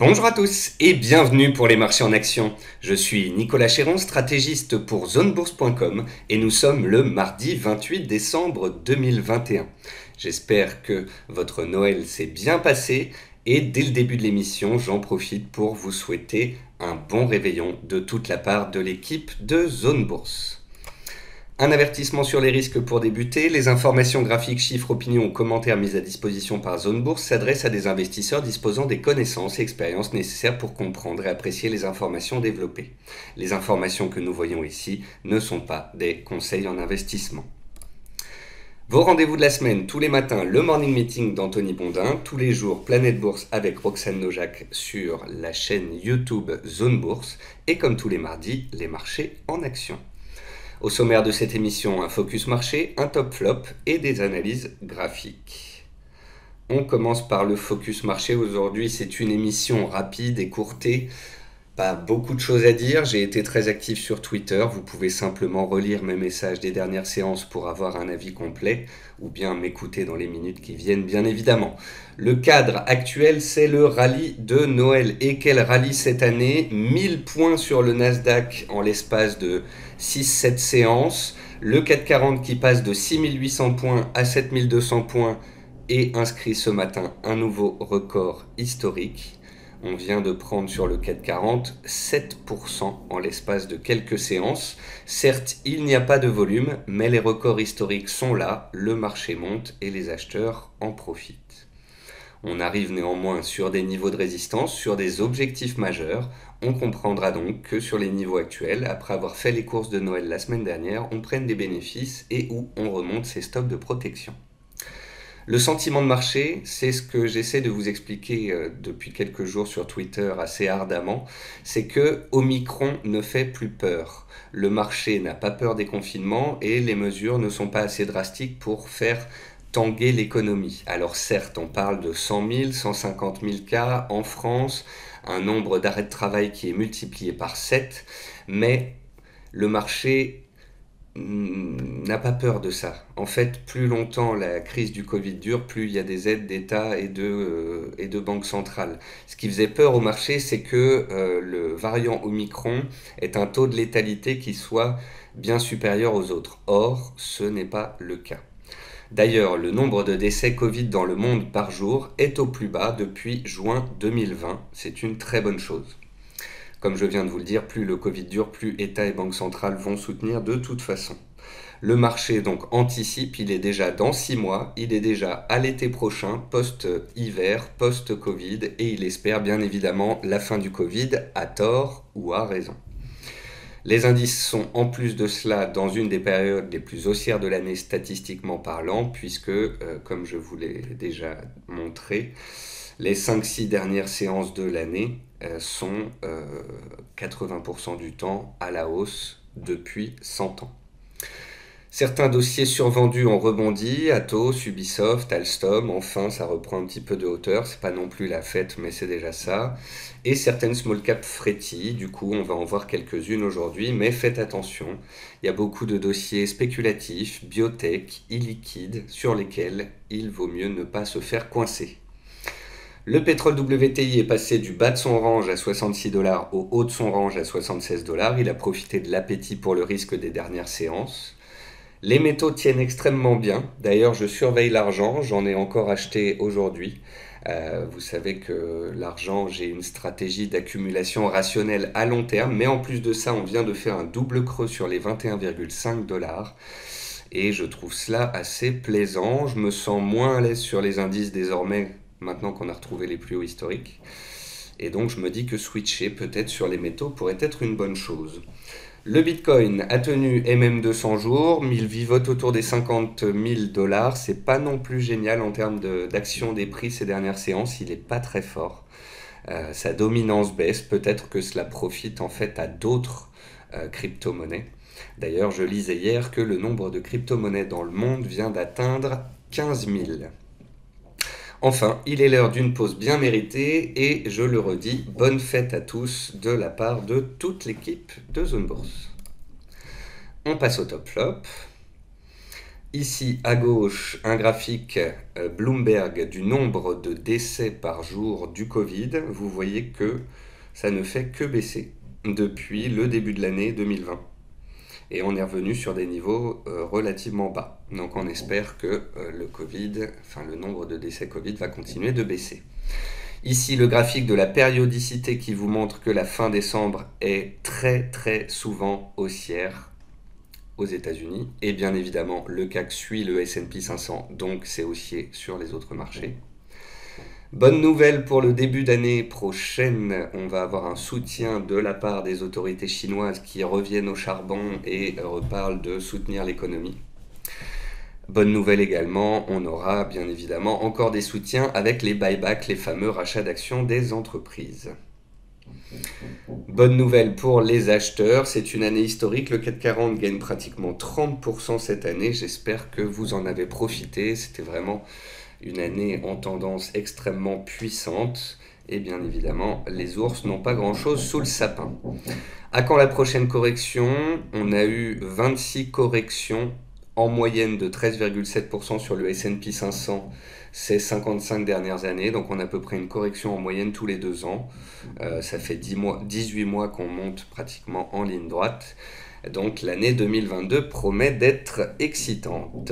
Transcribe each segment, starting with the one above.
Bonjour à tous et bienvenue pour les marchés en action. Je suis Nicolas Chéron, stratégiste pour zonebourse.com et nous sommes le mardi 28 décembre 2021. J'espère que votre Noël s'est bien passé et dès le début de l'émission, j'en profite pour vous souhaiter un bon réveillon de toute la part de l'équipe de Zone Bourse. Un avertissement sur les risques pour débuter. Les informations graphiques, chiffres, opinions ou commentaires mises à disposition par Zone Bourse s'adressent à des investisseurs disposant des connaissances et expériences nécessaires pour comprendre et apprécier les informations développées. Les informations que nous voyons ici ne sont pas des conseils en investissement. Vos rendez-vous de la semaine, tous les matins, le morning meeting d'Anthony Bondin, tous les jours Planète Bourse avec Roxane Nojac sur la chaîne YouTube Zone Bourse et comme tous les mardis, les marchés en action. Au sommaire de cette émission, un focus marché, un top flop et des analyses graphiques. On commence par le focus marché. Aujourd'hui, c'est une émission rapide, écourtée. Pas beaucoup de choses à dire. J'ai été très actif sur Twitter. Vous pouvez simplement relire mes messages des dernières séances pour avoir un avis complet ou bien m'écouter dans les minutes qui viennent, bien évidemment. Le cadre actuel, c'est le rallye de Noël. Et quel rallye cette année! 1000 points sur le Nasdaq en l'espace de 6-7 séances. Le CAC 40 qui passe de 6800 points à 7200 points et inscrit ce matin un nouveau record historique. On vient de prendre sur le CAC 40 7% en l'espace de quelques séances. Certes, il n'y a pas de volume, mais les records historiques sont là, le marché monte et les acheteurs en profitent. On arrive néanmoins sur des niveaux de résistance, sur des objectifs majeurs. On comprendra donc que sur les niveaux actuels, après avoir fait les courses de Noël la semaine dernière, on prenne des bénéfices et où on remonte ses stocks de protection. Le sentiment de marché, c'est ce que j'essaie de vous expliquer depuis quelques jours sur Twitter assez ardemment, c'est que Omicron ne fait plus peur. Le marché n'a pas peur des confinements et les mesures ne sont pas assez drastiques pour faire tanguer l'économie. Alors certes, on parle de 100 000, 150 000 cas en France, un nombre d'arrêts de travail qui est multiplié par 7, mais le marché n'a pas peur de ça. En fait, plus longtemps la crise du Covid dure, plus il y a des aides d'État et de banques centrales. Ce qui faisait peur au marché, c'est que le variant Omicron ait un taux de létalité qui soit bien supérieur aux autres. Or, ce n'est pas le cas. D'ailleurs, le nombre de décès Covid dans le monde par jour est au plus bas depuis juin 2020. C'est une très bonne chose. Comme je viens de vous le dire, plus le Covid dure, plus État et banques centrales vont soutenir de toute façon. Le marché donc anticipe, il est déjà dans 6 mois, il est déjà à l'été prochain, post-hiver, post-Covid, et il espère bien évidemment la fin du Covid, à tort ou à raison. Les indices sont en plus de cela dans une des périodes les plus haussières de l'année statistiquement parlant, puisque, comme je vous l'ai déjà montré, les 5-6 dernières séances de l'année sont 80% du temps à la hausse depuis 100 ans. Certains dossiers survendus ont rebondi, Atos, Ubisoft, Alstom, enfin ça reprend un petit peu de hauteur, c'est pas non plus la fête mais c'est déjà ça. Et certaines small cap frétillent, du coup on va en voir quelques-unes aujourd'hui, mais faites attention, il y a beaucoup de dossiers spéculatifs, biotech, illiquides, sur lesquels il vaut mieux ne pas se faire coincer. Le pétrole WTI est passé du bas de son range à 66 $ au haut de son range à 76 $. Il a profité de l'appétit pour le risque des dernières séances. Les métaux tiennent extrêmement bien. D'ailleurs, je surveille l'argent. J'en ai encore acheté aujourd'hui. Vous savez que l'argent, j'ai une stratégie d'accumulation rationnelle à long terme. Mais en plus de ça, on vient de faire un double creux sur les 21,5 $. Et je trouve cela assez plaisant. Je me sens moins à l'aise sur les indices désormais, maintenant qu'on a retrouvé les plus hauts historiques. Et donc je me dis que switcher peut-être sur les métaux pourrait être une bonne chose. Le Bitcoin a tenu MM200 jours, il vivote autour des 50 000 $. C'est pas non plus génial en termes d'action des prix ces dernières séances, il n'est pas très fort. Sa dominance baisse, peut-être que cela profite en fait à d'autres crypto-monnaies. D'ailleurs, je lisais hier que le nombre de crypto-monnaies dans le monde vient d'atteindre 15 000. Enfin, il est l'heure d'une pause bien méritée et je le redis, bonne fête à tous de la part de toute l'équipe de Zone Bourse. On passe au top flop. Ici à gauche, un graphique Bloomberg du nombre de décès par jour du Covid. Vous voyez que ça ne fait que baisser depuis le début de l'année 2020. Et on est revenu sur des niveaux relativement bas. Donc on espère que le nombre de décès Covid va continuer de baisser. Ici le graphique de la périodicité qui vous montre que la fin décembre est très très souvent haussière aux États-Unis. Et bien évidemment, le CAC suit le S&P 500, donc c'est haussier sur les autres marchés. Bonne nouvelle pour le début d'année prochaine, on va avoir un soutien de la part des autorités chinoises qui reviennent au charbon et reparlent de soutenir l'économie. Bonne nouvelle également, on aura bien évidemment encore des soutiens avec les buybacks, les fameux rachats d'actions des entreprises. Bonne nouvelle pour les acheteurs, c'est une année historique, le CAC 40 gagne pratiquement 30% cette année, j'espère que vous en avez profité, c'était vraiment une année en tendance extrêmement puissante, et bien évidemment les ours n'ont pas grand chose sous le sapin. À quand la prochaine correction? On a eu 26 corrections en moyenne de 13,7% sur le S&P 500 ces 55 dernières années, donc on a à peu près une correction en moyenne tous les 2 ans. Ça fait 18 mois qu'on monte pratiquement en ligne droite, donc l'année 2022 promet d'être excitante.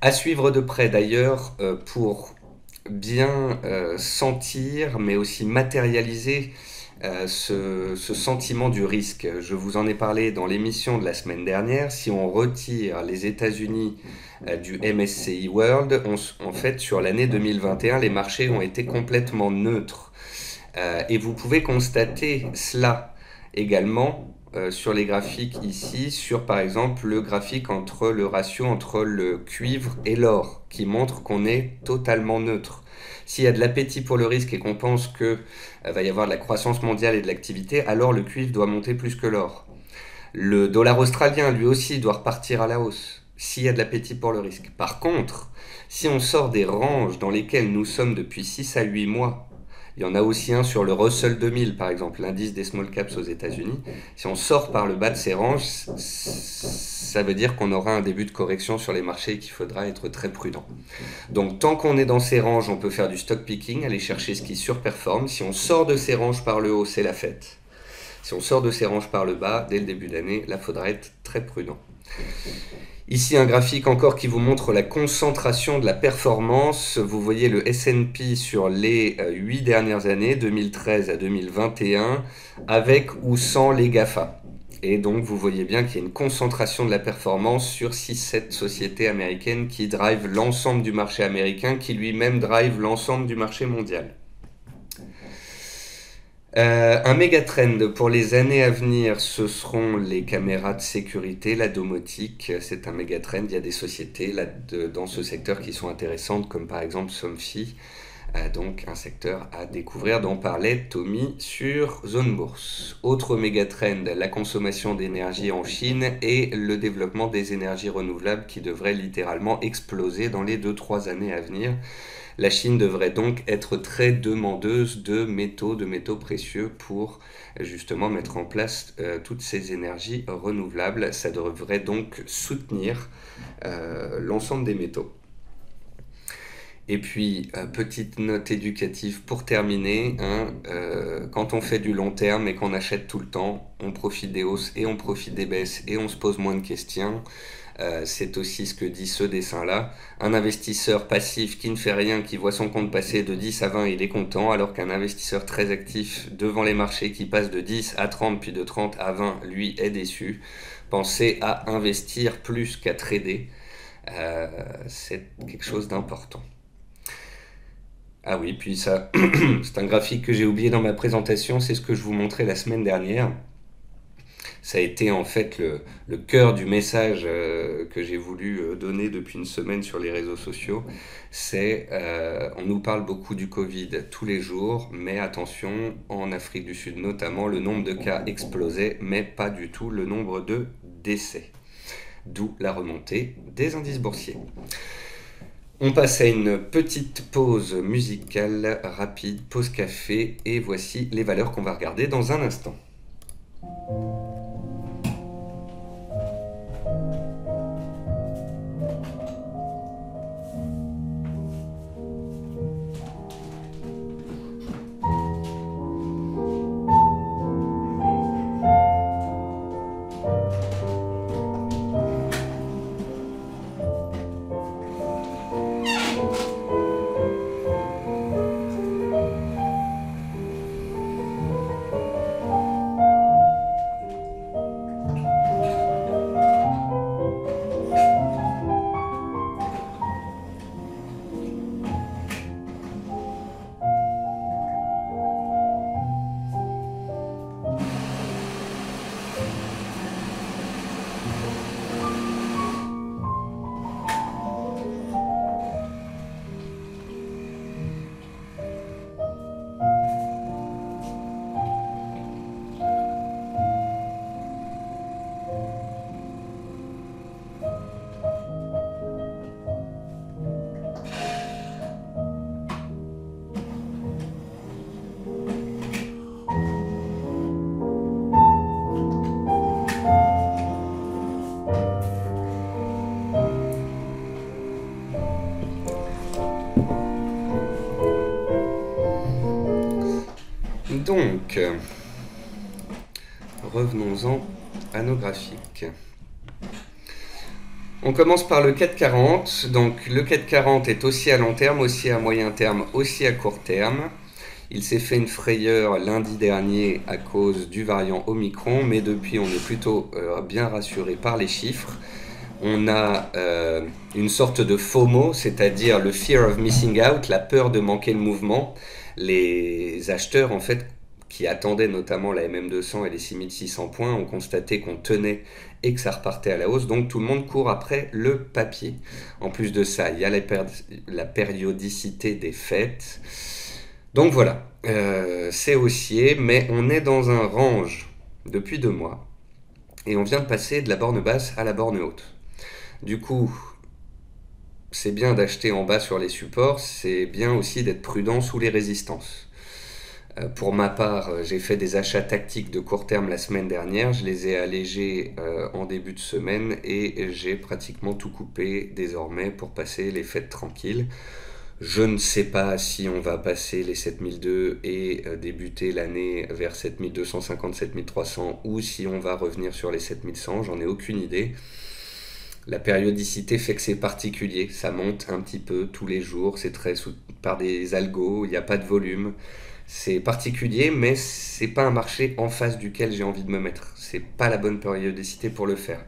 À suivre de près d'ailleurs pour bien sentir mais aussi matérialiser ce sentiment du risque. Je vous en ai parlé dans l'émission de la semaine dernière. Si on retire les États-Unis du MSCI World, en fait sur l'année 2021, les marchés ont été complètement neutres. Et vous pouvez constater cela également sur les graphiques ici, sur par exemple le graphique entre le ratio entre le cuivre et l'or, qui montre qu'on est totalement neutre. S'il y a de l'appétit pour le risque et qu'on pense qu'il va y avoir de la croissance mondiale et de l'activité, alors le cuivre doit monter plus que l'or. Le dollar australien, lui aussi, doit repartir à la hausse, s'il y a de l'appétit pour le risque. Par contre, si on sort des ranges dans lesquelles nous sommes depuis 6 à 8 mois, il y en a aussi un sur le Russell 2000, par exemple, l'indice des small caps aux États-Unis. Si on sort par le bas de ces ranges, ça veut dire qu'on aura un début de correction sur les marchés et qu'il faudra être très prudent. Donc, tant qu'on est dans ces ranges, on peut faire du stock picking, aller chercher ce qui surperforme. Si on sort de ces ranges par le haut, c'est la fête. Si on sort de ces ranges par le bas, dès le début d'année, là, il faudra être très prudent. Ici, un graphique encore qui vous montre la concentration de la performance. Vous voyez le S&P sur les 8 dernières années, 2013 à 2021, avec ou sans les GAFA. Et donc, vous voyez bien qu'il y a une concentration de la performance sur 6-7 sociétés américaines qui drivent l'ensemble du marché américain, qui lui-même drive l'ensemble du marché mondial. Un méga trend pour les années à venir, ce seront les caméras de sécurité, la domotique. C'est un méga trend. Il y a des sociétés dans ce secteur qui sont intéressantes, comme par exemple Somfy. Donc un secteur à découvrir dont parlait Tommy sur Zone Bourse. Autre méga trend, la consommation d'énergie en Chine et le développement des énergies renouvelables qui devrait littéralement exploser dans les 2-3 années à venir. La Chine devrait donc être très demandeuse de métaux précieux pour justement mettre en place toutes ces énergies renouvelables. Ça devrait donc soutenir l'ensemble des métaux. Et puis, petite note éducative pour terminer, quand on fait du long terme et qu'on achète tout le temps, on profite des hausses et on profite des baisses et on se pose moins de questions. C'est aussi ce que dit ce dessin-là. Un investisseur passif qui ne fait rien, qui voit son compte passer de 10 à 20, il est content, alors qu'un investisseur très actif devant les marchés qui passe de 10 à 30, puis de 30 à 20, lui est déçu. Pensez à investir plus qu'à trader. C'est quelque chose d'important. Ah oui, puis ça, c'est un graphique que j'ai oublié dans ma présentation, c'est ce que je vous montrais la semaine dernière. Ça a été en fait le cœur du message que j'ai voulu donner depuis une semaine sur les réseaux sociaux. On nous parle beaucoup du Covid tous les jours, mais attention, en Afrique du Sud notamment, le nombre de cas explosait, mais pas du tout le nombre de décès. D'où la remontée des indices boursiers. On passe à une petite pause musicale rapide, pause café, et voici les valeurs qu'on va regarder dans un instant. revenons-en à nos graphiques. On commence par le CAC 40. Donc le CAC 40 est aussi à long terme, aussi à moyen terme, aussi à court terme. Il s'est fait une frayeur lundi dernier à cause du variant Omicron, mais depuis on est plutôt bien rassuré par les chiffres. On a une sorte de FOMO, c'est-à-dire le fear of missing out, la peur de manquer le mouvement. Les acheteurs en fait qui attendaient notamment la MM200 et les 6600 points ont constaté qu'on tenait et que ça repartait à la hausse, donc tout le monde court après le papier. En plus de ça, il y a la périodicité des fêtes. Donc voilà, c'est haussier, mais on est dans un range depuis 2 mois et on vient de passer de la borne basse à la borne haute. Du coup, c'est bien d'acheter en bas sur les supports, c'est bien aussi d'être prudent sous les résistances. Pour ma part, j'ai fait des achats tactiques de court terme la semaine dernière, je les ai allégés en début de semaine et j'ai pratiquement tout coupé désormais pour passer les fêtes tranquilles. Je ne sais pas si on va passer les 7002 et débuter l'année vers 7250, 7300 ou si on va revenir sur les 7100, j'en ai aucune idée. La périodicité fait que c'est particulier, ça monte un petit peu tous les jours, c'est très par des algos, il n'y a pas de volume. C'est particulier, mais c'est pas un marché en face duquel j'ai envie de me mettre. C'est pas la bonne périodicité pour le faire.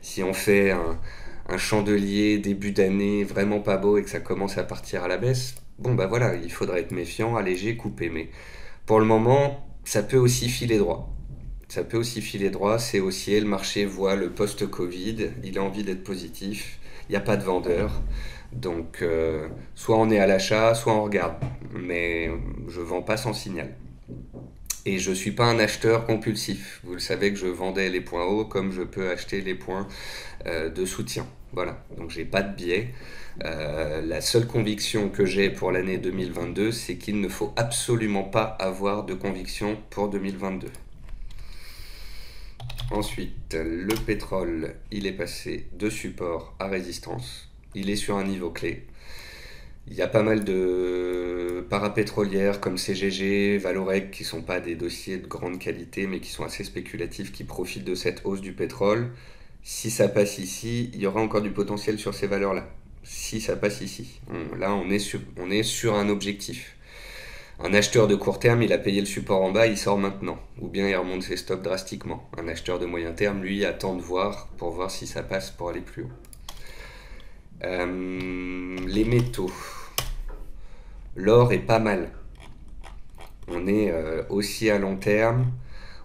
Si on fait un chandelier début d'année vraiment pas beau et que ça commence à partir à la baisse, bon bah voilà, il faudrait être méfiant, alléger, couper. Mais pour le moment, ça peut aussi filer droit. Ça peut aussi filer droit, c'est haussier, le marché voit le post-Covid, il a envie d'être positif, il n'y a pas de vendeur. Donc, soit on est à l'achat, soit on regarde. Mais je vends pas sans signal. Et je suis pas un acheteur compulsif. Vous le savez que je vendais les points hauts comme je peux acheter les points de soutien. Voilà. Donc, j'ai pas de biais. La seule conviction que j'ai pour l'année 2022, c'est qu'il ne faut absolument pas avoir de conviction pour 2022. Ensuite, le pétrole, il est passé de support à résistance. Il est sur un niveau clé. Il y a pas mal de parapétrolières comme CGG, Valorec, qui ne sont pas des dossiers de grande qualité, mais qui sont assez spéculatifs, qui profitent de cette hausse du pétrole. Si ça passe ici, il y aura encore du potentiel sur ces valeurs-là. Si ça passe ici. Là, on est sur un objectif. Un acheteur de court terme, il a payé le support en bas, il sort maintenant. Ou bien il remonte ses stops drastiquement. Un acheteur de moyen terme, lui, attend de voir pour voir si ça passe pour aller plus haut. Les métaux. L'or est pas mal. On est aussi à long terme.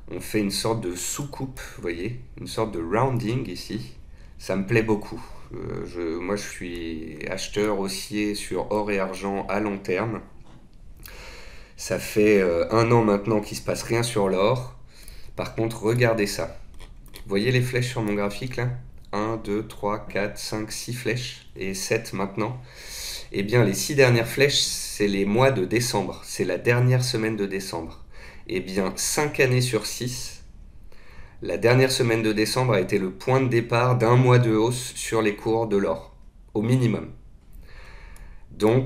On fait une sorte de sous-coupe, vous voyez, une sorte de rounding ici. Ça me plaît beaucoup. Moi, je suis acheteur haussier sur or et argent à long terme. Ça fait 1 an maintenant qu'il ne se passe rien sur l'or. Par contre, regardez ça. Vous voyez les flèches sur mon graphique là ? 1, 2, 3, 4, 5, 6 flèches et 7 maintenant. Eh bien, les 6 dernières flèches, c'est les mois de décembre. C'est la dernière semaine de décembre. Eh bien, 5 années sur 6, la dernière semaine de décembre a été le point de départ d'un mois de hausse sur les cours de l'or, au minimum. Donc,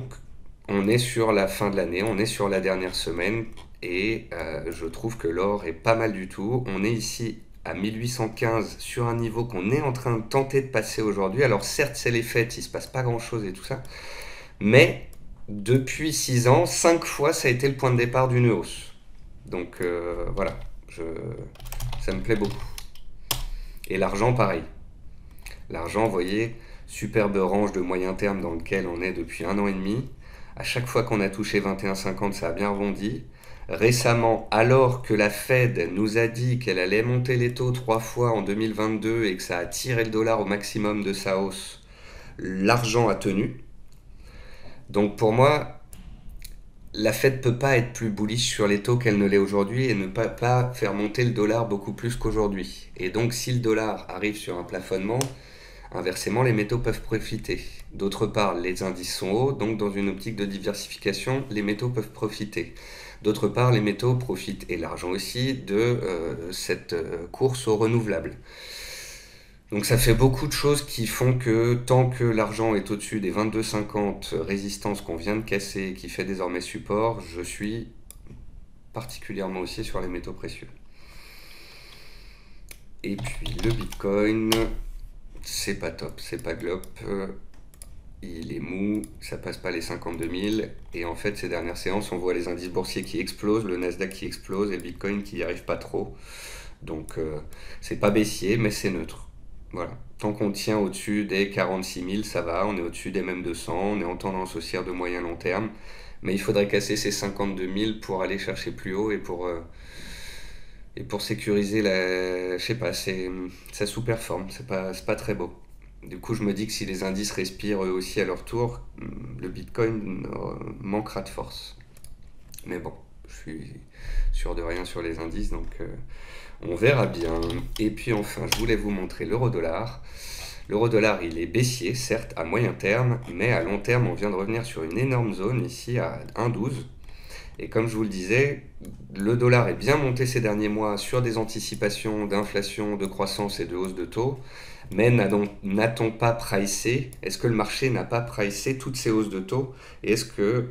on est sur la fin de l'année, on est sur la dernière semaine et je trouve que l'or est pas mal du tout. On est ici à 1815 sur un niveau qu'on est en train de tenter de passer aujourd'hui. Alors certes, c'est les fêtes, il se passe pas grand-chose et tout ça, mais depuis 6 ans, 5 fois, ça a été le point de départ d'une hausse. Donc voilà, ça me plaît beaucoup. Et l'argent, pareil. L'argent, vous voyez, superbe range de moyen terme dans lequel on est depuis 1 an et demi. À chaque fois qu'on a touché 21,50, ça a bien rebondi. Récemment, alors que la Fed nous a dit qu'elle allait monter les taux 3 fois en 2022 et que ça a tiré le dollar au maximum de sa hausse, l'argent a tenu. Donc pour moi, la Fed ne peut pas être plus bullish sur les taux qu'elle ne l'est aujourd'hui et ne peut pas faire monter le dollar beaucoup plus qu'aujourd'hui. Et donc si le dollar arrive sur un plafonnement, inversement, les métaux peuvent profiter. D'autre part, les indices sont hauts, donc dans une optique de diversification, les métaux peuvent profiter. D'autre part, les métaux profitent, et l'argent aussi, de cette course au renouvelable. Donc ça fait beaucoup de choses qui font que tant que l'argent est au-dessus des 22,50 résistances qu'on vient de casser, qui fait désormais support, je suis particulièrement haussier sur les métaux précieux. Et puis le Bitcoin, c'est pas top, c'est pas glop, il est mou, ça passe pas les 52 000, et en fait ces dernières séances on voit les indices boursiers qui explosent, le Nasdaq qui explose et le Bitcoin qui n'y arrive pas trop. Donc c'est pas baissier mais c'est neutre. Voilà. Tant qu'on tient au-dessus des 46 000, ça va, on est au-dessus des mêmes 200, on est en tendance haussière de moyen long terme, mais il faudrait casser ces 52 000 pour aller chercher plus haut et pour sécuriser la... Je sais pas, ça sous-performe, c'est pas très beau. Du coup, je me dis que si les indices respirent eux aussi à leur tour, le Bitcoin manquera de force. Mais bon, je suis sûr de rien sur les indices, donc on verra bien. Et puis enfin, je voulais vous montrer l'euro-dollar. L'euro-dollar, il est baissier, certes, à moyen terme, mais à long terme, on vient de revenir sur une énorme zone, ici, à 1,12. Et comme je vous le disais, le dollar est bien monté ces derniers mois sur des anticipations d'inflation, de croissance et de hausse de taux. Mais n'a-t-on pas pricé, est-ce que le marché n'a pas pricé toutes ces hausses de taux? Et est-ce qu'il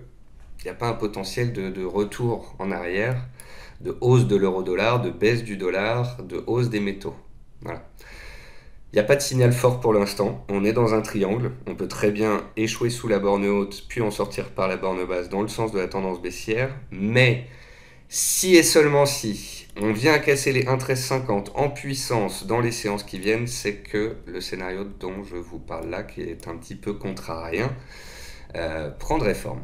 n'y a pas un potentiel de retour en arrière, de hausse de l'euro-dollar, de baisse du dollar, de hausse des métaux? Voilà. Il n'y a pas de signal fort pour l'instant, on est dans un triangle, on peut très bien échouer sous la borne haute, puis en sortir par la borne basse dans le sens de la tendance baissière, mais si et seulement si on vient à casser les 1,1350 en puissance dans les séances qui viennent, c'est que le scénario dont je vous parle là, qui est un petit peu contrarien, prendrait forme.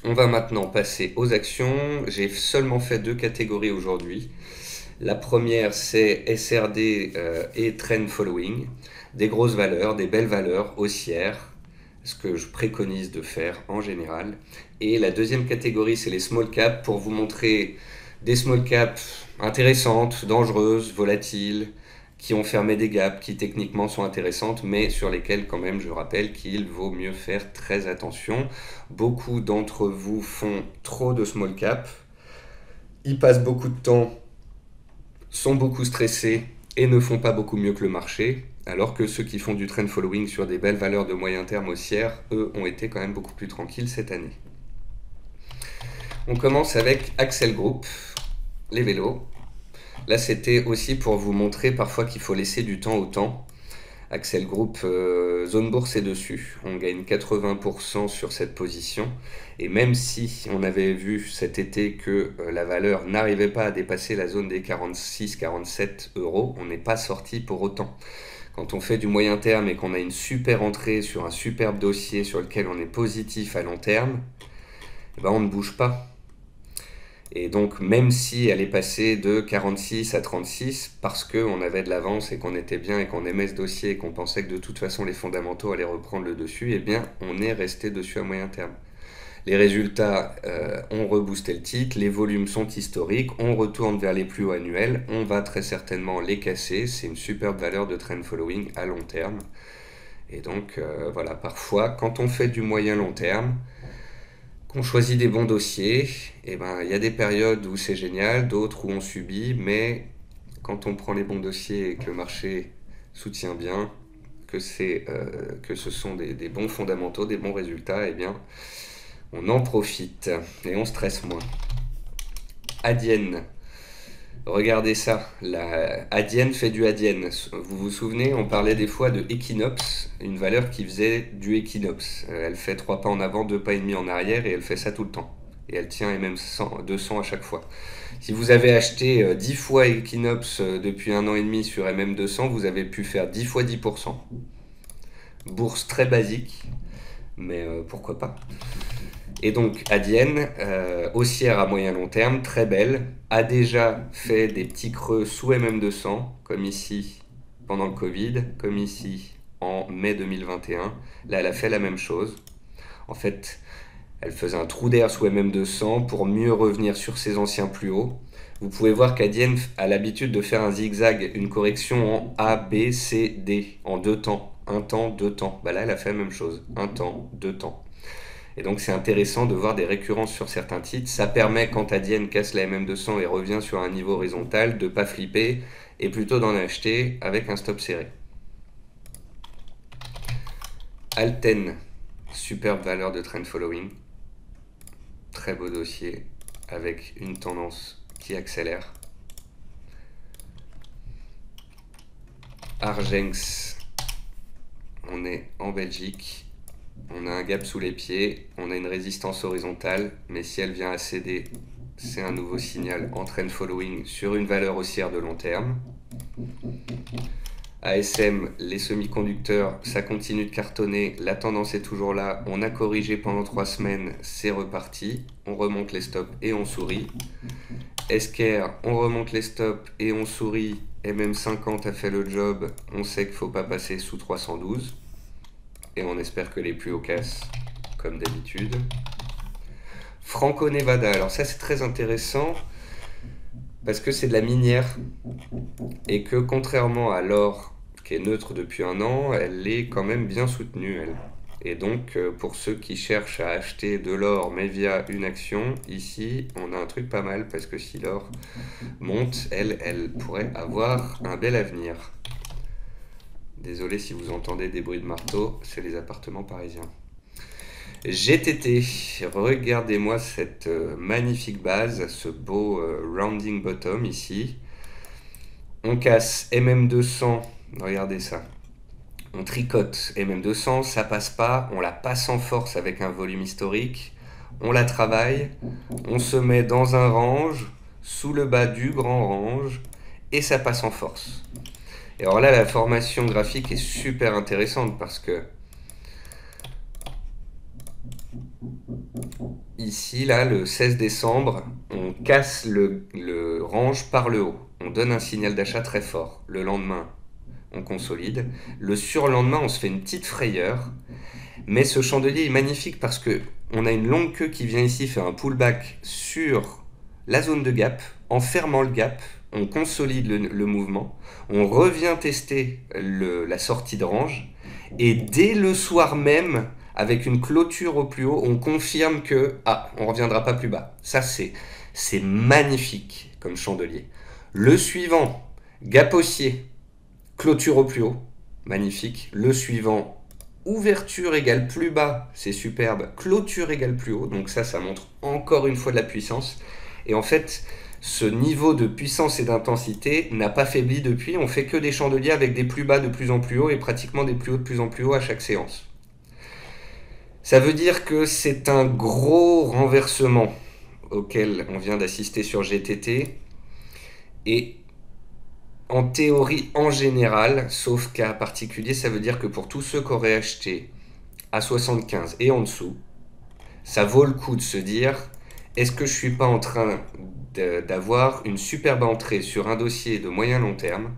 On va maintenant passer aux actions. J'ai seulement fait 2 catégories aujourd'hui. La première, c'est SRD et Trend Following, des grosses valeurs, des belles valeurs haussières, ce que je préconise de faire en général. Et la deuxième catégorie, c'est les small caps, pour vous montrer des small caps intéressantes, dangereuses, volatiles, qui ont fermé des gaps, qui techniquement sont intéressantes, mais sur lesquelles quand même je rappelle qu'il vaut mieux faire très attention. Beaucoup d'entre vous font trop de small caps, ils passent beaucoup de temps, sont beaucoup stressés et ne font pas beaucoup mieux que le marché, alors que ceux qui font du trend following sur des belles valeurs de moyen terme haussières, eux, ont été quand même beaucoup plus tranquilles cette année. On commence avec Axel Group, les vélos. Là, c'était aussi pour vous montrer parfois qu'il faut laisser du temps au temps. Axel Group, zone bourse est dessus. On gagne 80% sur cette position. Et même si on avait vu cet été que la valeur n'arrivait pas à dépasser la zone des 46-47 euros, on n'est pas sorti pour autant. Quand on fait du moyen terme et qu'on a une super entrée sur un superbe dossier sur lequel on est positif à long terme, eh ben on ne bouge pas. Et donc, même si elle est passée de 46 à 36, parce qu'on avait de l'avance et qu'on était bien et qu'on aimait ce dossier et qu'on pensait que de toute façon les fondamentaux allaient reprendre le dessus, eh bien, on est resté dessus à moyen terme. Les résultats ont reboosté le titre, les volumes sont historiques, on retourne vers les plus hauts annuels, on va très certainement les casser, c'est une superbe valeur de trend following à long terme. Et donc, voilà, parfois, quand on fait du moyen long terme, qu'on choisit des bons dossiers, et ben il y a des périodes où c'est génial, d'autres où on subit, mais quand on prend les bons dossiers et que le marché soutient bien, que ce sont des bons fondamentaux, des bons résultats, et bien on en profite et on stresse moins. Adyen. Regardez ça, Adyen fait du Adyen. Vous vous souvenez, on parlait des fois de Equinox, une valeur qui faisait du Equinox. Elle fait 3 pas en avant, 2 pas et demi en arrière et elle fait ça tout le temps. Et elle tient et même 200 à chaque fois. Si vous avez acheté 10 fois Equinox depuis 1 an et demi sur MM200, vous avez pu faire 10 fois 10%. Bourse très basique, mais pourquoi pas. Et donc Adyen, haussière à moyen long terme, très belle, a déjà fait des petits creux sous MM200, comme ici pendant le Covid, comme ici en mai 2021. Là, elle a fait la même chose. En fait, elle faisait un trou d'air sous MM200 pour mieux revenir sur ses anciens plus hauts. Vous pouvez voir qu'Adyen a l'habitude de faire un zigzag, une correction en A, B, C, D, en 2 temps. 1 temps, 2 temps. Bah là, elle a fait la même chose. 1 temps, 2 temps. Et donc c'est intéressant de voir des récurrences sur certains titres. Ça permet, quand Adyen casse la MM200 et revient sur un niveau horizontal, de ne pas flipper et plutôt d'en acheter avec un stop serré. Alten, superbe valeur de trend following. Très beau dossier. avec une tendance qui accélère. Argenx, on est en Belgique, on a un gap sous les pieds, on a une résistance horizontale, mais si elle vient à céder, c'est un nouveau signal en trend following sur une valeur haussière de long terme. ASM, les semi-conducteurs, ça continue de cartonner, la tendance est toujours là, on a corrigé pendant 3 semaines, c'est reparti, on remonte les stops et on sourit. SKR, on remonte les stops et on sourit, MM50 a fait le job, on sait qu'il ne faut pas passer sous 312, et on espère que les plus hauts cassent, comme d'habitude. Franco-Nevada, alors ça c'est très intéressant, parce que c'est de la minière, et que contrairement à l'or, qui est neutre depuis un an, elle est quand même bien soutenue, elle. Et donc, pour ceux qui cherchent à acheter de l'or, mais via une action, ici, on a un truc pas mal, parce que si l'or monte, elle pourrait avoir un bel avenir. Désolé si vous entendez des bruits de marteau, c'est les appartements parisiens. GTT, regardez-moi cette magnifique base, ce beau rounding bottom ici. On casse MM200, regardez ça. On tricote MM200, ça passe pas, on la passe en force avec un volume historique, on la travaille, on se met dans un range, sous le bas du grand range, et ça passe en force. Et alors là, la formation graphique est super intéressante parce que ici, là, le 16 décembre, on casse le range par le haut. On donne un signal d'achat très fort. Le lendemain, on consolide. Le surlendemain, on se fait une petite frayeur. Mais ce chandelier est magnifique parce que on a une longue queue qui vient ici faire un pullback sur la zone de gap. En fermant le gap, on consolide le mouvement. On revient tester la sortie de range. Et dès le soir même, avec une clôture au plus haut, on confirme que on ne reviendra pas plus bas. Ça, c'est magnifique comme chandelier. Le suivant, gap haussier, clôture au plus haut, magnifique. Le suivant, ouverture égale plus bas, c'est superbe. Clôture égale plus haut, donc ça montre encore une fois de la puissance. Et en fait, ce niveau de puissance et d'intensité n'a pas faibli depuis. On fait que des chandeliers avec des plus bas de plus en plus haut et pratiquement des plus hauts de plus en plus haut à chaque séance. Ça veut dire que c'est un gros renversement auquel on vient d'assister sur GTT. Et en théorie, en général, sauf cas particulier, ça veut dire que pour tous ceux qui auraient acheté à 75 et en dessous, ça vaut le coup de se dire, est-ce que je ne suis pas en train d'avoir une superbe entrée sur un dossier de moyen long terme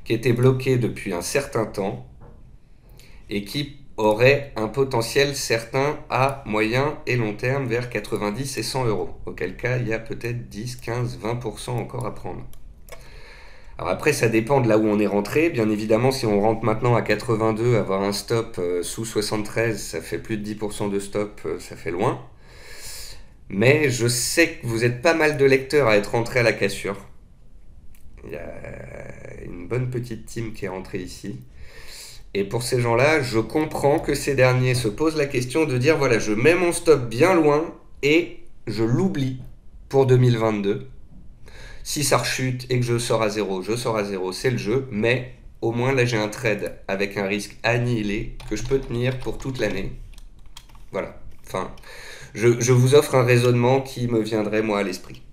qui était bloqué depuis un certain temps et qui aurait un potentiel certain à moyen et long terme vers 90 et 100 euros. Auquel cas, il y a peut-être 10, 15, 20% encore à prendre. Alors après, ça dépend de là où on est rentré. Bien évidemment, si on rentre maintenant à 82, avoir un stop sous 73, ça fait plus de 10% de stop, ça fait loin. Mais je sais que vous êtes pas mal de lecteurs à être rentrés à la cassure. Il y a une bonne petite team qui est rentrée ici. Et pour ces gens-là, je comprends que ces derniers se posent la question de dire, voilà, je mets mon stop bien loin et je l'oublie pour 2022. Si ça rechute et que je sors à zéro, je sors à zéro, c'est le jeu. Mais au moins, là, j'ai un trade avec un risque annihilé que je peux tenir pour toute l'année. Voilà. Enfin, je vous offre un raisonnement qui me viendrait, moi, à l'esprit.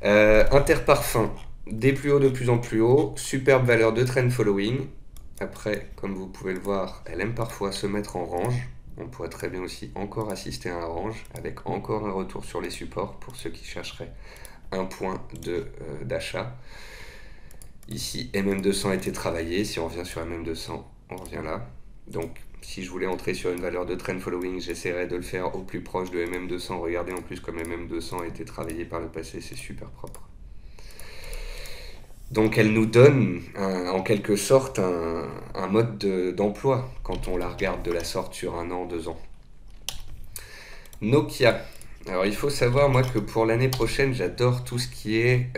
Interparfum, des plus hauts de plus en plus hauts. Superbe valeur de trend following. Après, comme vous pouvez le voir, elle aime parfois se mettre en range. On pourrait très bien aussi encore assister à un range avec encore un retour sur les supports pour ceux qui chercheraient un point d'achat. Ici, MM200 a été travaillé. Si on revient sur MM200, on revient là. Donc, si je voulais entrer sur une valeur de trend following, j'essaierais de le faire au plus proche de MM200. Regardez en plus comme MM200 a été travaillé par le passé, c'est super propre. Donc elle nous donne en quelque sorte un mode d'emploi quand on la regarde de la sorte sur 1 an, 2 ans. Nokia. Alors il faut savoir moi que pour l'année prochaine j'adore tout ce qui est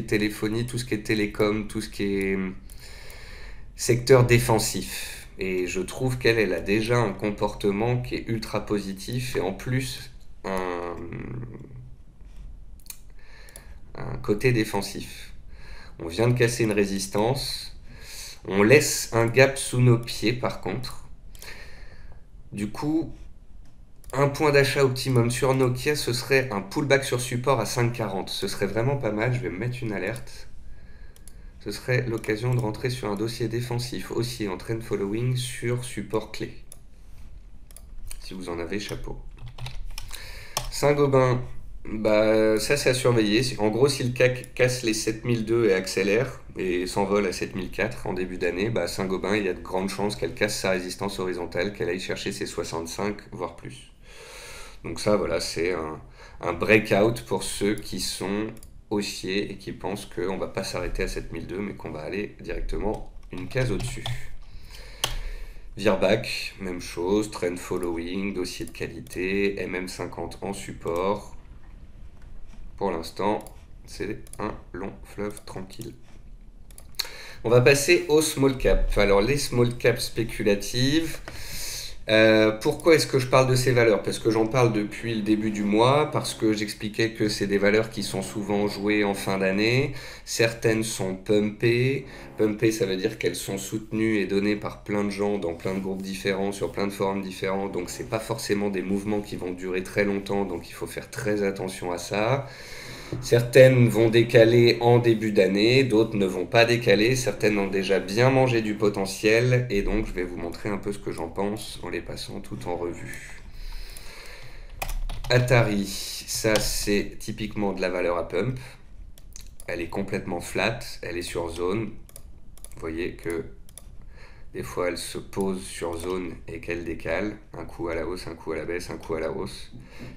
téléphonie, tout ce qui est télécom, tout ce qui est secteur défensif. et je trouve qu'elle a déjà un comportement qui est ultra positif et en plus un côté défensif. On vient de casser une résistance, on laisse un gap sous nos pieds par contre. Du coup, un point d'achat optimum sur Nokia, ce serait un pullback sur support à 5,40. Ce serait vraiment pas mal, je vais me mettre une alerte. Ce serait l'occasion de rentrer sur un dossier défensif, haussier en trend following sur support clé. Si vous en avez, chapeau. Saint-Gobain, bah ça c'est à surveiller. En gros, si le CAC casse les 7002 et accélère et s'envole à 7004 en début d'année, bah Saint-Gobain, il y a de grandes chances qu'elle casse sa résistance horizontale, qu'elle aille chercher ses 65, voire plus. Donc ça, voilà, c'est un breakout pour ceux qui sont haussiers et qui pensent qu'on ne va pas s'arrêter à 7002, mais qu'on va aller directement une case au-dessus. Virbac, même chose, trend following, dossier de qualité, MM50 en support. Pour l'instant, c'est un long fleuve tranquille. On va passer aux small cap. Alors les small cap spéculatives, pourquoi est-ce que je parle de ces valeurs? Parce que j'en parle depuis le début du mois, parce que j'expliquais que c'est des valeurs qui sont souvent jouées en fin d'année. Certaines sont pumpées. Pumpées, ça veut dire qu'elles sont soutenues et données par plein de gens dans plein de groupes différents, sur plein de forums différents. Donc c'est pas forcément des mouvements qui vont durer très longtemps, donc il faut faire très attention à ça. Certaines vont décaler en début d'année, d'autres ne vont pas décaler, certaines ont déjà bien mangé du potentiel, et donc je vais vous montrer un peu ce que j'en pense en les passant tout en revue. Atari, ça c'est typiquement de la valeur à pump. Elle est complètement flat, elle est sur zone. Vous voyez que des fois elle se pose sur zone et qu'elle décale, un coup à la hausse, un coup à la baisse, un coup à la hausse.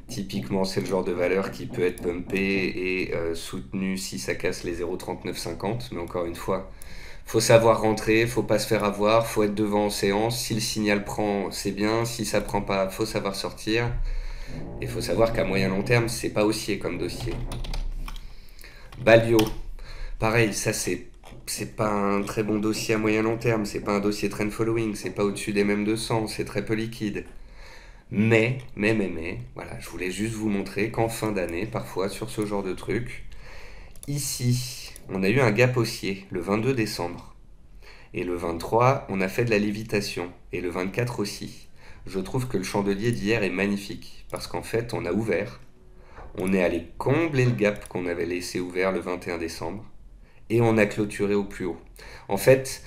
Typiquement c'est le genre de valeur qui peut être pumpée et soutenue si ça casse les 0,3950, mais encore une fois, faut savoir rentrer, faut pas se faire avoir, faut être devant en séance, si le signal prend c'est bien, si ça prend pas, faut savoir sortir, et faut savoir qu'à moyen long terme c'est pas haussier comme dossier. Balio, pareil, ça c'est pas un très bon dossier à moyen long terme, c'est pas un dossier trend following, c'est pas au-dessus des mêmes 200, c'est très peu liquide. Mais, voilà, je voulais juste vous montrer qu'en fin d'année, parfois sur ce genre de truc, ici, on a eu un gap haussier le 22 décembre. Et le 23, on a fait de la lévitation. Et le 24 aussi. Je trouve que le chandelier d'hier est magnifique. Parce qu'en fait, on a ouvert. On est allé combler le gap qu'on avait laissé ouvert le 21 décembre. Et on a clôturé au plus haut. En fait,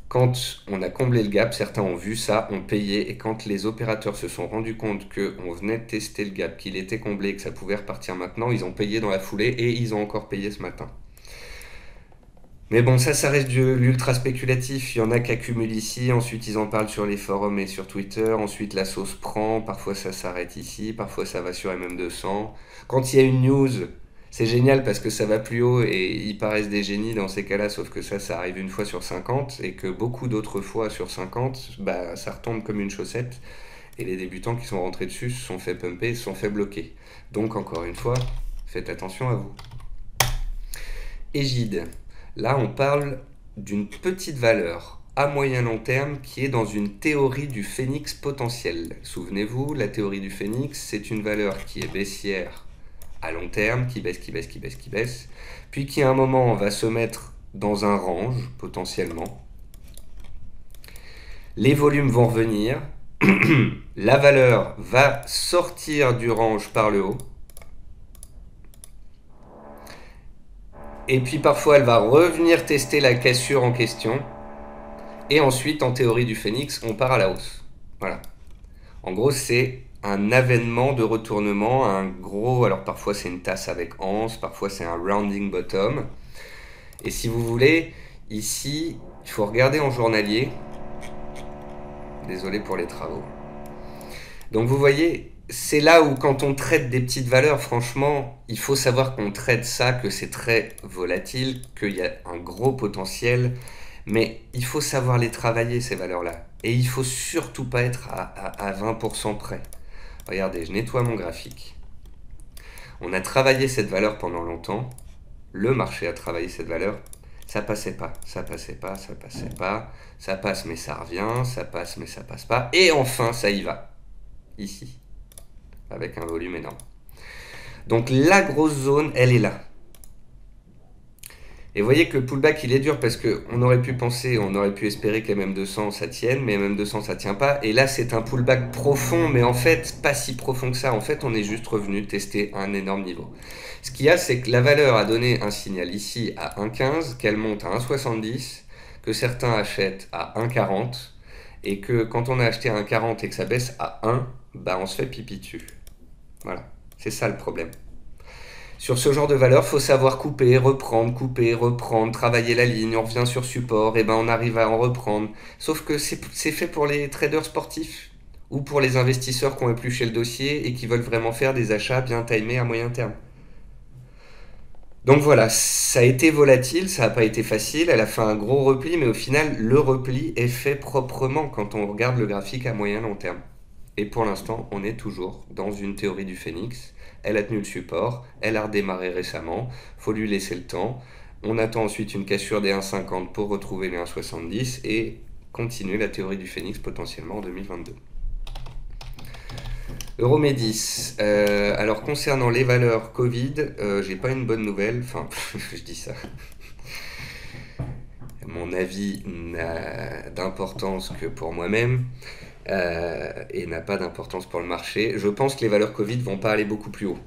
quand on a comblé le gap, certains ont vu ça, ont payé, et quand les opérateurs se sont rendus compte qu'on venait de tester le gap, qu'il était comblé, que ça pouvait repartir maintenant, ils ont payé dans la foulée, et ils ont encore payé ce matin. Mais bon, ça reste de l'ultra spéculatif. Il y en a qui accumulent ici, ensuite ils en parlent sur les forums et sur Twitter, ensuite la sauce prend, parfois ça s'arrête ici, parfois ça va sur MM200. Quand il y a une news, c'est génial parce que ça va plus haut et ils paraissent des génies dans ces cas-là, sauf que ça arrive une fois sur 50 et que beaucoup d'autres fois sur 50, bah, ça retombe comme une chaussette et les débutants qui sont rentrés dessus se sont fait pumper, se sont fait bloquer. Donc encore une fois, faites attention à vous. Égide. Là, on parle d'une petite valeur à moyen long terme qui est dans une théorie du phénix potentiel. Souvenez-vous, la théorie du phénix, c'est une valeur qui est baissière à long terme, qui baisse, puis qui à un moment va se mettre dans un range, potentiellement. Les volumes vont revenir, la valeur va sortir du range par le haut, et puis parfois elle va revenir tester la cassure en question, et ensuite en théorie du phénix, on part à la hausse. Voilà. En gros, c'est un avènement de retournement, un gros, alors parfois c'est une tasse avec anse, parfois c'est un rounding bottom. Et si vous voulez, ici, il faut regarder en journalier. Désolé pour les travaux. Donc vous voyez, c'est là où quand on traite des petites valeurs, franchement, il faut savoir qu'on traite ça, que c'est très volatile, qu'il y a un gros potentiel, mais il faut savoir les travailler, ces valeurs-là. Et il ne faut surtout pas être à 20% près. Regardez, je nettoie mon graphique. On a travaillé cette valeur pendant longtemps. Le marché a travaillé cette valeur. Ça passait pas, ça passait pas, ça passait pas. Ça passe mais ça revient, ça passe mais ça passe pas. Et enfin, ça y va. Ici. Avec un volume énorme. Donc la grosse zone, elle est là. Et vous voyez que le pullback, il est dur parce qu'on aurait pu penser, on aurait pu espérer que MM200 ça tienne, mais MM200 ça tient pas. Et là, c'est un pullback profond, mais en fait, pas si profond que ça. En fait, on est juste revenu tester un énorme niveau. Ce qu'il y a, c'est que la valeur a donné un signal ici à 1,15, qu'elle monte à 1,70, que certains achètent à 1,40, et que quand on a acheté à 1,40 et que ça baisse à 1, bah on se fait pipi dessus. Voilà, c'est ça le problème. Sur ce genre de valeur, faut savoir couper, reprendre, travailler la ligne, on revient sur support, et ben on arrive à en reprendre. Sauf que c'est fait pour les traders sportifs ou pour les investisseurs qui ont épluché le dossier et qui veulent vraiment faire des achats bien timés à moyen terme. Donc voilà, ça a été volatile, ça n'a pas été facile, elle a fait un gros repli, mais au final, le repli est fait proprement quand on regarde le graphique à moyen long terme. Et pour l'instant, on est toujours dans une théorie du phénix. Elle a tenu le support, elle a redémarré récemment, faut lui laisser le temps. On attend ensuite une cassure des 1,50 pour retrouver les 1,70 et continuer la théorie du phénix potentiellement en 2022. Euromédis. Alors concernant les valeurs Covid, j'ai pas une bonne nouvelle. Enfin, je dis ça. Mon avis n'a d'importance que pour moi-même et n'a pas d'importance pour le marché. Je pense que les valeurs Covid vont pas aller beaucoup plus haut.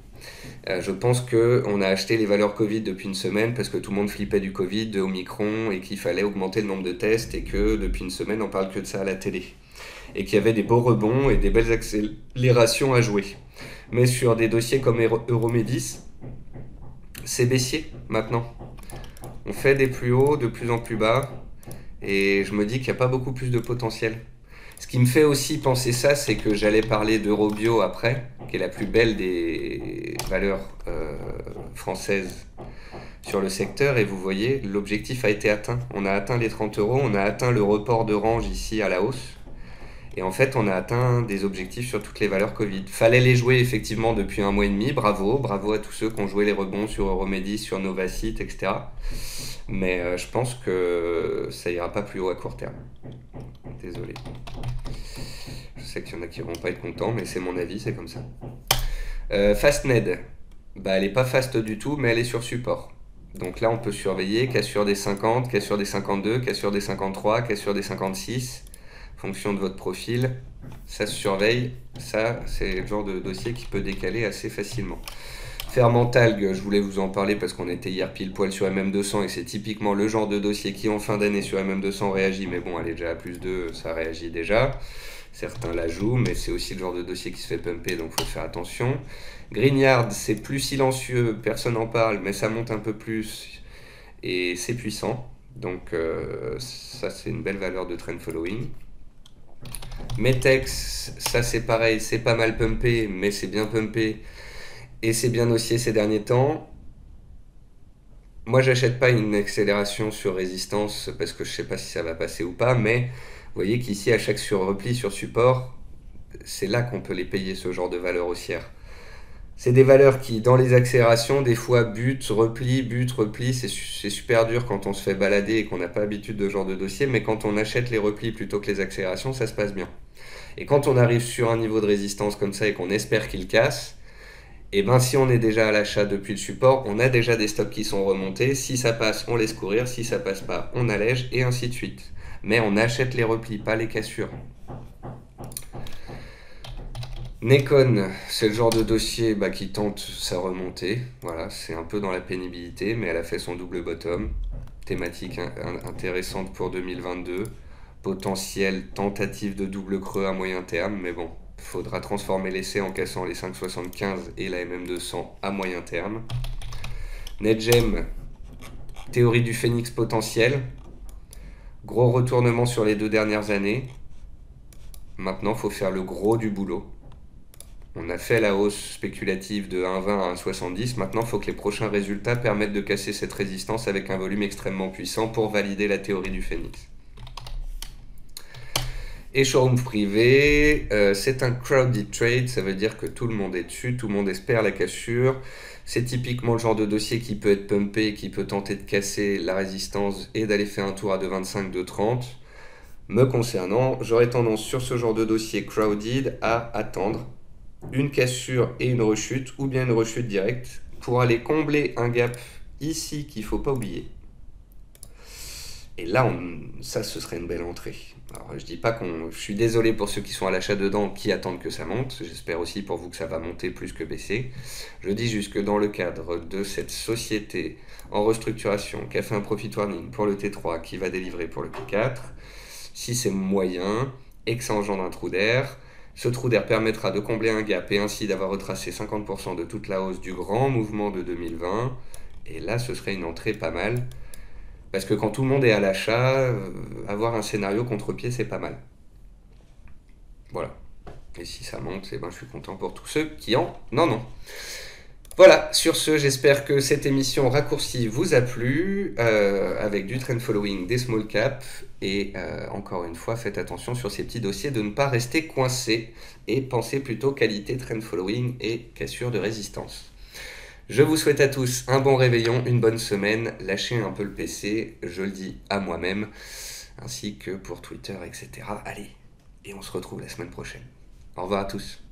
Je pense qu'on a acheté les valeurs Covid depuis une semaine parce que tout le monde flippait du Covid, de Omicron et qu'il fallait augmenter le nombre de tests et que depuis une semaine on parle que de ça à la télé. Et qu'il y avait des beaux rebonds et des belles accélérations à jouer. Mais sur des dossiers comme Euromédis, c'est baissier maintenant. On fait des plus hauts, de plus en plus bas, et je me dis qu'il n'y a pas beaucoup plus de potentiel. Ce qui me fait aussi penser ça, c'est que j'allais parler d'Eurobio après, qui est la plus belle des valeurs françaises sur le secteur, et vous voyez, l'objectif a été atteint. On a atteint les 30 euros, on a atteint le report de range ici à la hausse. Et en fait, on a atteint des objectifs sur toutes les valeurs Covid. Fallait les jouer effectivement depuis 1 mois et demi. Bravo, bravo à tous ceux qui ont joué les rebonds sur Euromédis, sur Novacite, etc. Mais je pense que ça ira pas plus haut à court terme. Désolé. Je sais qu'il y en a qui vont pas être contents, mais c'est mon avis, c'est comme ça. Fastned, bah, elle est pas fast du tout, mais elle est sur support. Donc là, on peut surveiller cassure des 50, cassure des 52, cassure des 53, cassure des 56. Fonction de votre profil, ça se surveille, ça c'est le genre de dossier qui peut décaler assez facilement. Fermentalg, je voulais vous en parler parce qu'on était hier pile poil sur MM200 et c'est typiquement le genre de dossier qui en fin d'année sur MM200 réagit, mais bon elle est déjà à plus 2, ça réagit déjà. Certains la jouent, mais c'est aussi le genre de dossier qui se fait pumper, donc il faut faire attention. Greenyard, c'est plus silencieux, personne n'en parle, mais ça monte un peu plus et c'est puissant. Donc ça c'est une belle valeur de trend following. Metex, ça c'est pareil, c'est pas mal pumpé, mais c'est bien pumpé et c'est bien haussier ces derniers temps. Moi j'achète pas une accélération sur résistance parce que je sais pas si ça va passer ou pas, mais vous voyez qu'ici à chaque repli sur support, c'est là qu'on peut les payer ce genre de valeur haussière. C'est des valeurs qui, dans les accélérations, des fois butent, replient, c'est super dur quand on se fait balader et qu'on n'a pas l'habitude de ce genre de dossier, mais quand on achète les replis plutôt que les accélérations, ça se passe bien. Et quand on arrive sur un niveau de résistance comme ça et qu'on espère qu'il casse, et ben si on est déjà à l'achat depuis le support, on a déjà des stocks qui sont remontés, si ça passe, on laisse courir, si ça passe pas, on allège, et ainsi de suite. Mais on achète les replis, pas les cassures. Nekon, c'est le genre de dossier qui tente sa remontée. Voilà, c'est un peu dans la pénibilité, mais elle a fait son double bottom. Thématique intéressante pour 2022. Potentiel tentative de double creux à moyen terme, mais bon, il faudra transformer l'essai en cassant les 5,75 et la MM200 à moyen terme. Netgem, théorie du phénix potentiel. Gros retournement sur les 2 dernières années. Maintenant, il faut faire le gros du boulot. On a fait la hausse spéculative de 1,20 à 1,70. Maintenant, il faut que les prochains résultats permettent de casser cette résistance avec un volume extrêmement puissant pour valider la théorie du phénix. Et showroom privé, c'est un crowded trade, ça veut dire que tout le monde est dessus, tout le monde espère la cassure. C'est typiquement le genre de dossier qui peut être pumpé, qui peut tenter de casser la résistance et d'aller faire un tour à 2,25, 2,30. Me concernant, j'aurais tendance sur ce genre de dossier crowded à attendre une cassure et une rechute, ou bien une rechute directe, pour aller combler un gap ici qu'il ne faut pas oublier. Et là, ça, ce serait une belle entrée. Alors, je dis pas je suis désolé pour ceux qui sont à l'achat dedans, qui attendent que ça monte. J'espère aussi pour vous que ça va monter plus que baisser. Je dis juste que dans le cadre de cette société en restructuration, qui a fait un profit warning pour le T3, qui va délivrer pour le T4, si c'est moyen et que ça engendre un trou d'air, ce trou d'air permettra de combler un gap et ainsi d'avoir retracé 50% de toute la hausse du grand mouvement de 2020. Et là, ce serait une entrée pas mal. Parce que quand tout le monde est à l'achat, avoir un scénario contre-pied, c'est pas mal. Voilà. Et si ça monte, eh ben, je suis content pour tous ceux qui en ont. Voilà, sur ce, j'espère que cette émission raccourcie vous a plu, avec du trend following, des small caps, et encore une fois, faites attention sur ces petits dossiers de ne pas rester coincé, et pensez plutôt qualité trend following et cassure de résistance. Je vous souhaite à tous un bon réveillon, une bonne semaine, lâchez un peu le PC, je le dis à moi-même, ainsi que pour Twitter, etc. Allez, et on se retrouve la semaine prochaine. Au revoir à tous.